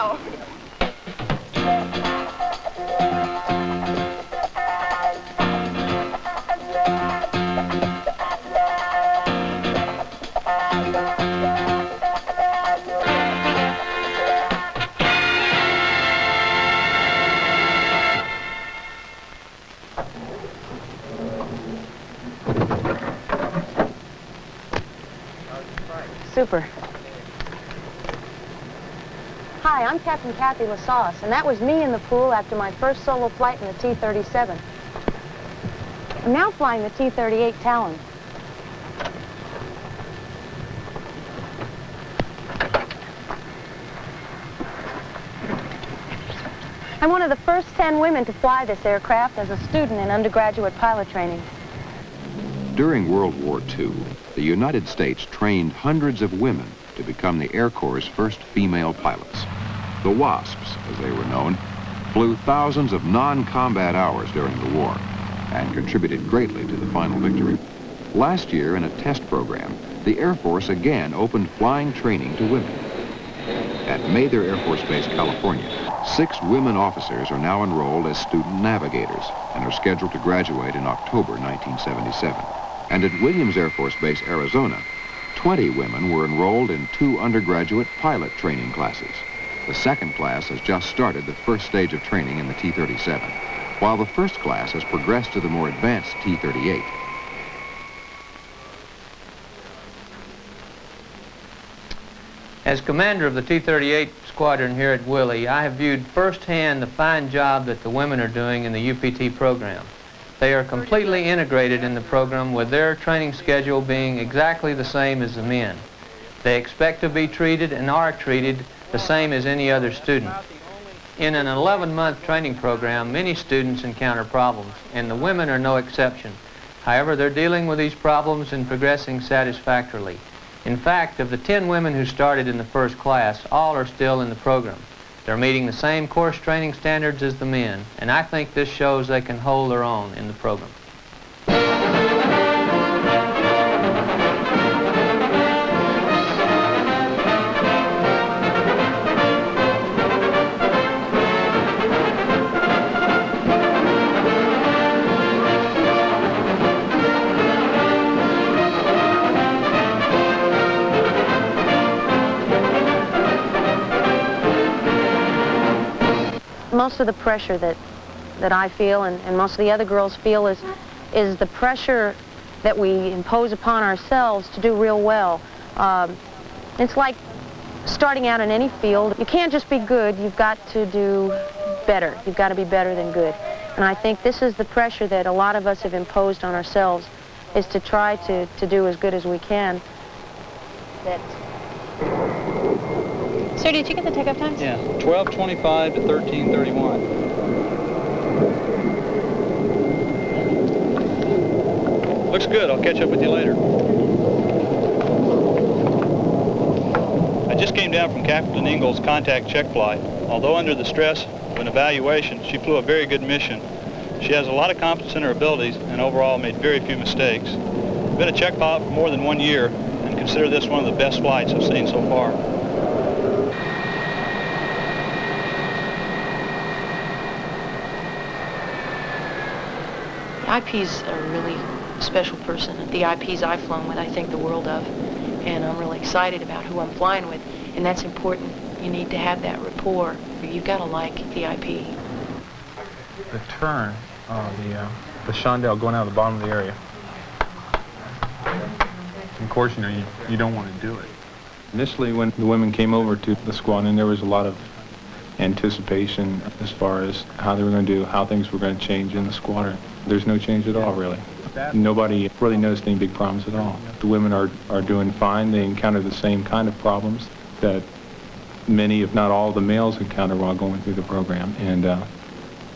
go. Super. Hi, I'm Captain Kathy LaSauce, and that was me in the pool after my first solo flight in the T-37. I'm now flying the T-38 Talon. I'm one of the first 10 women to fly this aircraft as a student in undergraduate pilot training. During World War II, the United States trained hundreds of women to become the Air Corps' first female pilots. The WASPs, as they were known, flew thousands of non-combat hours during the war and contributed greatly to the final victory. Last year, in a test program, the Air Force again opened flying training to women. At Mather Air Force Base, California, 6 women officers are now enrolled as student navigators and are scheduled to graduate in October 1977. And at Williams Air Force Base, Arizona, 20 women were enrolled in 2 undergraduate pilot training classes. The second class has just started the first stage of training in the T-37, while the first class has progressed to the more advanced T-38. As commander of the T-38 squadron here at Willie, I have viewed firsthand the fine job that the women are doing in the UPT program. They are completely integrated in the program, with their training schedule being exactly the same as the men. They expect to be treated and are treated the same as any other student. In an 11-month training program, many students encounter problems, and the women are no exception. However, they're dealing with these problems and progressing satisfactorily. In fact, of the 10 women who started in the first class, all are still in the program. They're meeting the same course training standards as the men, and I think this shows they can hold their own in the program. Most of the pressure that I feel and most of the other girls feel is the pressure that we impose upon ourselves to do real well. It's like starting out in any field. You can't just be good, you've got to do better. You've got to be better than good. And I think this is the pressure that a lot of us have imposed on ourselves, is to try to do as good as we can. Sir, did you get the takeoff times? Yeah, 12:25 to 13:31. Looks good. I'll catch up with you later. I just came down from Captain Ingalls' contact check flight. Although under the stress of an evaluation, she flew a very good mission. She has a lot of confidence in her abilities and overall made very few mistakes. I've been a check pilot for more than 1 year and consider this one of the best flights I've seen so far. IP's a really special person. The IPs I've flown with, I think the world of, and I'm really excited about who I'm flying with, and that's important. You need to have that rapport. You've got to like the IP. The turn, the chandelle going out of the bottom of the area. Of course, you know, you don't want to do it. Initially, when the women came over to the squadron, there was a lot of anticipation as far as how they were going to do, how things were going to change in the squadron. There's no change at all, really. Nobody really noticed any big problems at all. The women are doing fine. They encounter the same kind of problems that many, if not all, the males encounter while going through the program. And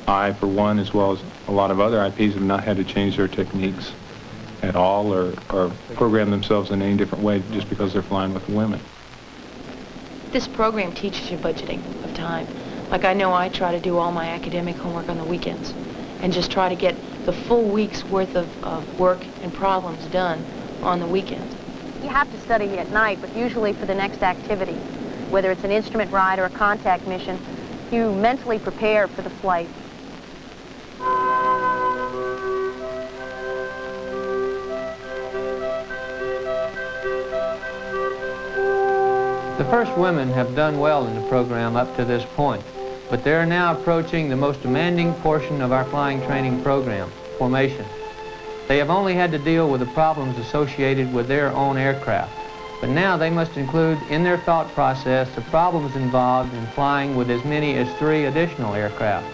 I, for one, as well as a lot of other IPs, have not had to change their techniques at all or program themselves in any different way just because they're flying with the women. This program teaches you budgeting of time. Like, I know I try to do all my academic homework on the weekends and just try to get the full week's worth of work and problems done on the weekend. You have to study at night, but usually for the next activity. whether it's an instrument ride or a contact mission, you mentally prepare for the flight. The first women have done well in the program up to this point, but they are now approaching the most demanding portion of our flying training program, formation. They have only had to deal with the problems associated with their own aircraft, but now they must include in their thought process the problems involved in flying with as many as 3 additional aircraft.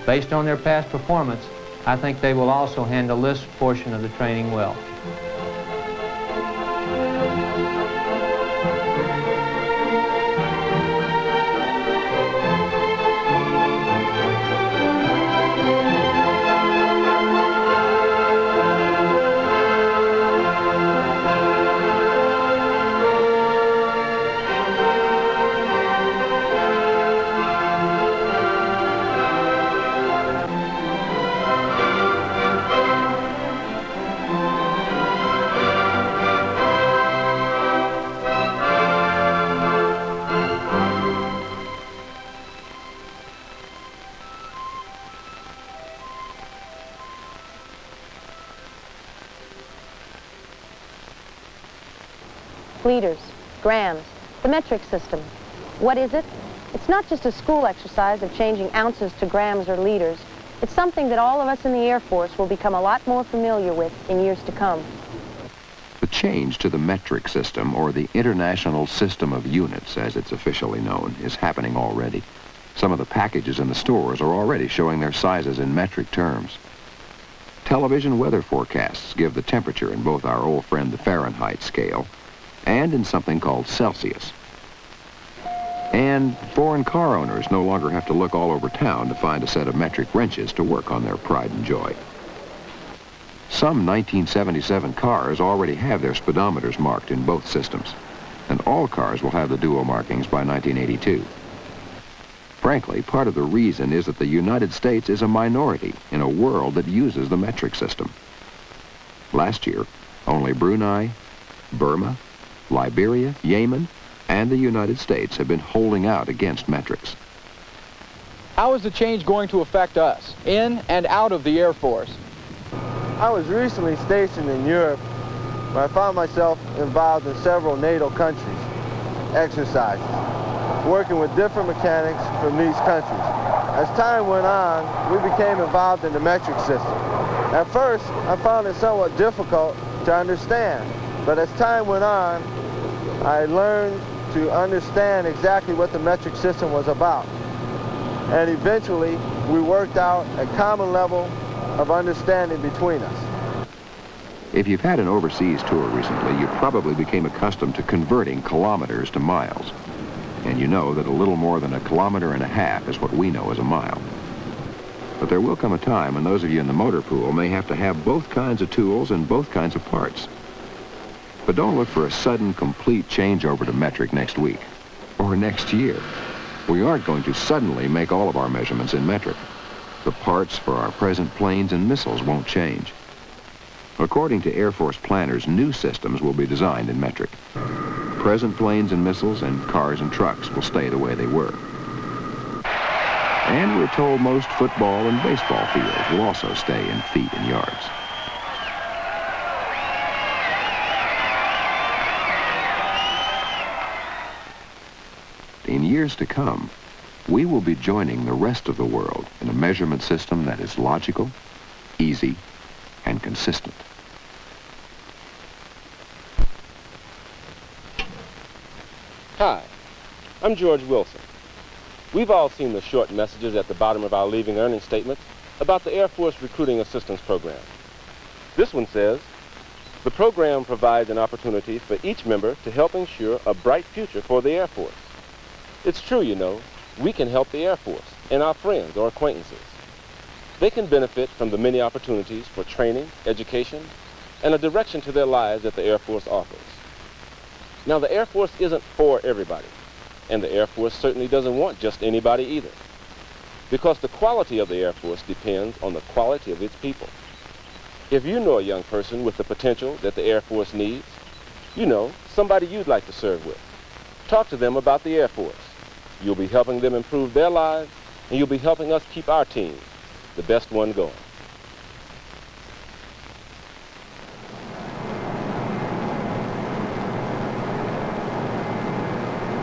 Based on their past performance, I think they will also handle this portion of the training well. Liters, grams, the metric system. What is it? It's not just a school exercise of changing ounces to grams or liters. It's something that all of us in the Air Force will become a lot more familiar with in years to come. The change to the metric system, or the International System of Units, as it's officially known, is happening already. Some of the packages in the stores are already showing their sizes in metric terms. Television weather forecasts give the temperature in both our old friend the Fahrenheit scale and in something called Celsius. And foreign car owners no longer have to look all over town to find a set of metric wrenches to work on their pride and joy. Some 1977 cars already have their speedometers marked in both systems, and all cars will have the dual markings by 1982. Frankly, part of the reason is that the United States is a minority in a world that uses the metric system. Last year, only Brunei, Burma, Liberia, Yemen, and the United States have been holding out against metrics. How is the change going to affect us, in and out of the Air Force? I was recently stationed in Europe, where I found myself involved in several NATO countries' exercises, working with different mechanics from these countries. As time went on, we became involved in the metric system. At first, I found it somewhat difficult to understand, but as time went on, I learned to understand exactly what the metric system was about. And eventually, we worked out a common level of understanding between us. If you've had an overseas tour recently, you probably became accustomed to converting kilometers to miles. And you know that a little more than 1.5 kilometers is what we know as a mile. But there will come a time when those of you in the motor pool may have to have both kinds of tools and both kinds of parts. But don't look for a sudden, complete changeover to metric next week or next year. We aren't going to suddenly make all of our measurements in metric. The parts for our present planes and missiles won't change. According to Air Force planners, new systems will be designed in metric. Present planes and missiles and cars and trucks will stay the way they were. And we're told most football and baseball fields will also stay in feet and yards. In years to come, we will be joining the rest of the world in a measurement system that is logical, easy, and consistent. Hi, I'm George Wilson. We've all seen the short messages at the bottom of our leaving earnings statements about the Air Force Recruiting Assistance Program. This one says, the program provides an opportunity for each member to help ensure a bright future for the Air Force. It's true, you know, we can help the Air Force and our friends or acquaintances. They can benefit from the many opportunities for training, education, and a direction to their lives that the Air Force offers. Now, the Air Force isn't for everybody, and the Air Force certainly doesn't want just anybody either, because the quality of the Air Force depends on the quality of its people. If you know a young person with the potential that the Air Force needs, you know somebody you'd like to serve with. Talk to them about the Air Force. You'll be helping them improve their lives, and you'll be helping us keep our team, the best one going.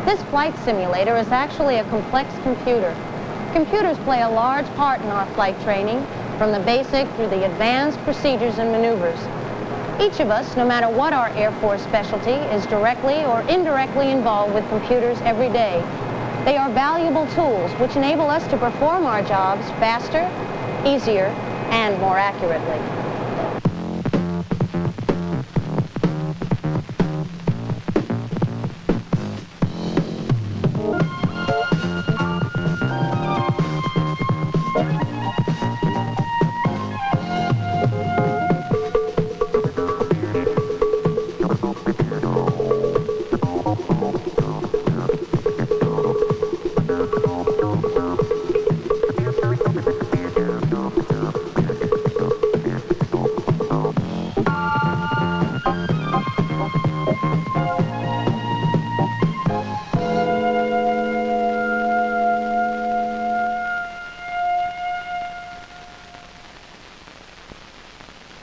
This flight simulator is actually a complex computer. Computers play a large part in our flight training, from the basic through the advanced procedures and maneuvers. Each of us, no matter what our Air Force specialty, is directly or indirectly involved with computers every day. They are valuable tools which enable us to perform our jobs faster, easier, and more accurately.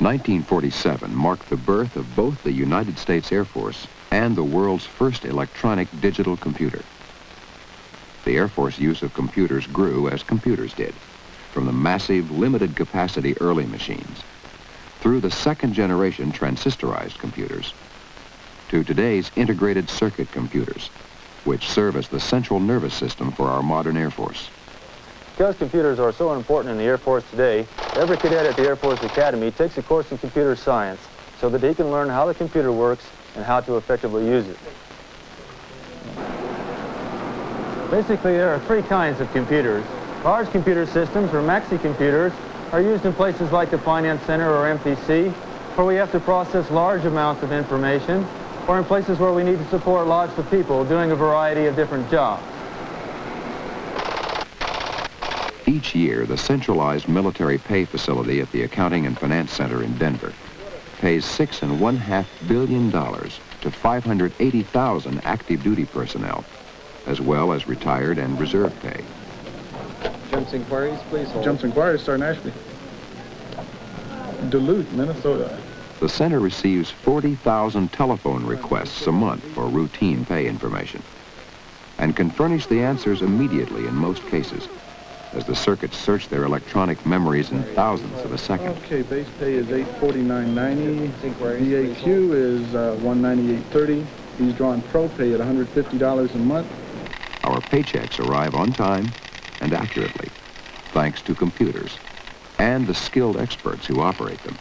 (1947) marked the birth of both the United States Air Force and the world's first electronic digital computer. The Air Force use of computers grew as computers did, from the massive, limited-capacity early machines, through the second-generation transistorized computers, to today's integrated circuit computers, which serve as the central nervous system for our modern Air Force. Because computers are so important in the Air Force today, every cadet at the Air Force Academy takes a course in computer science so that he can learn how the computer works and how to effectively use it. Basically, there are three kinds of computers. Large computer systems, or maxi computers, are used in places like the Finance Center or MPC, where we have to process large amounts of information, or in places where we need to support lots of people doing a variety of different jobs. Each year, the centralized military pay facility at the Accounting and Finance Center in Denver pays $6.5 billion to 580,000 active duty personnel, as well as retired and reserve pay. Jumps inquiries, please hold. Jumps inquiries start in Ashby. Duluth, Minnesota. The center receives 40,000 telephone requests a month for routine pay information and can furnish the answers immediately in most cases, as the circuits search their electronic memories in thousandths of a second. Okay, base pay is $849.90. VAQ is $198.30. He's drawing pro pay at $150 a month. Our paychecks arrive on time and accurately, thanks to computers and the skilled experts who operate them.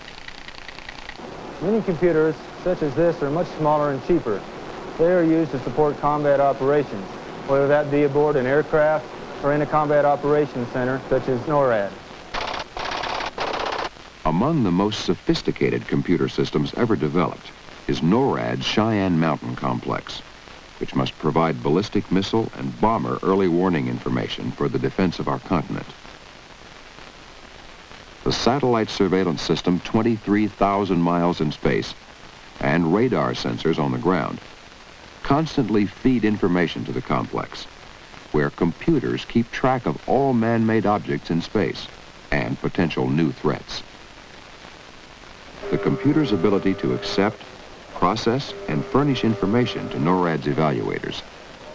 Many computers, such as this, are much smaller and cheaper. They are used to support combat operations, whether that be aboard an aircraft or in a combat operations center, such as NORAD. Among the most sophisticated computer systems ever developed is NORAD's Cheyenne Mountain Complex, which must provide ballistic missile and bomber early warning information for the defense of our continent. The satellite surveillance system 23,000 miles in space and radar sensors on the ground constantly feed information to the complex, where computers keep track of all man-made objects in space and potential new threats. The computer's ability to accept, process, and furnish information to NORAD's evaluators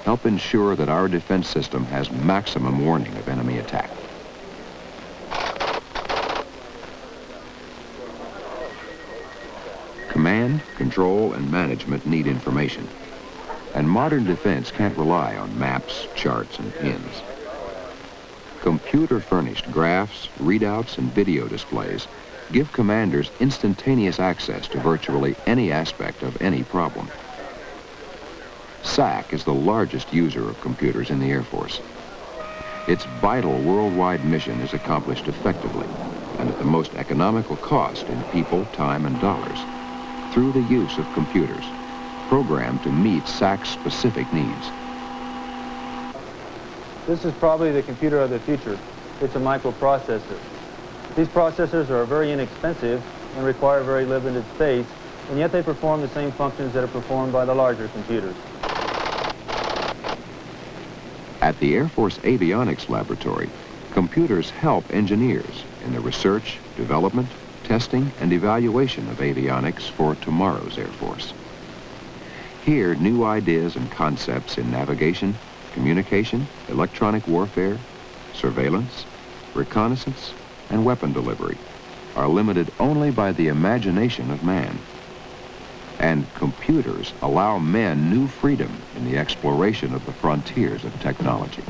help ensure that our defense system has maximum warning of enemy attack. Command, control, and management need information. And modern defense can't rely on maps, charts, and pins. Computer-furnished graphs, readouts, and video displays give commanders instantaneous access to virtually any aspect of any problem. SAC is the largest user of computers in the Air Force. Its vital worldwide mission is accomplished effectively and at the most economical cost in people, time, and dollars through the use of computers, programmed to meet SAC's specific needs. This is probably the computer of the future. It's a microprocessor. These processors are very inexpensive and require very limited space, and yet they perform the same functions that are performed by the larger computers. At the Air Force Avionics Laboratory, computers help engineers in the research, development, testing, and evaluation of avionics for tomorrow's Air Force. Here, new ideas and concepts in navigation, communication, electronic warfare, surveillance, reconnaissance, and weapon delivery are limited only by the imagination of man. And computers allow men new freedom in the exploration of the frontiers of technology.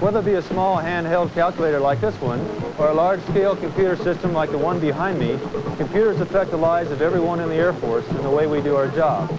Whether it be a small handheld calculator like this one, or a large-scale computer system like the one behind me, computers affect the lives of everyone in the Air Force and the way we do our job.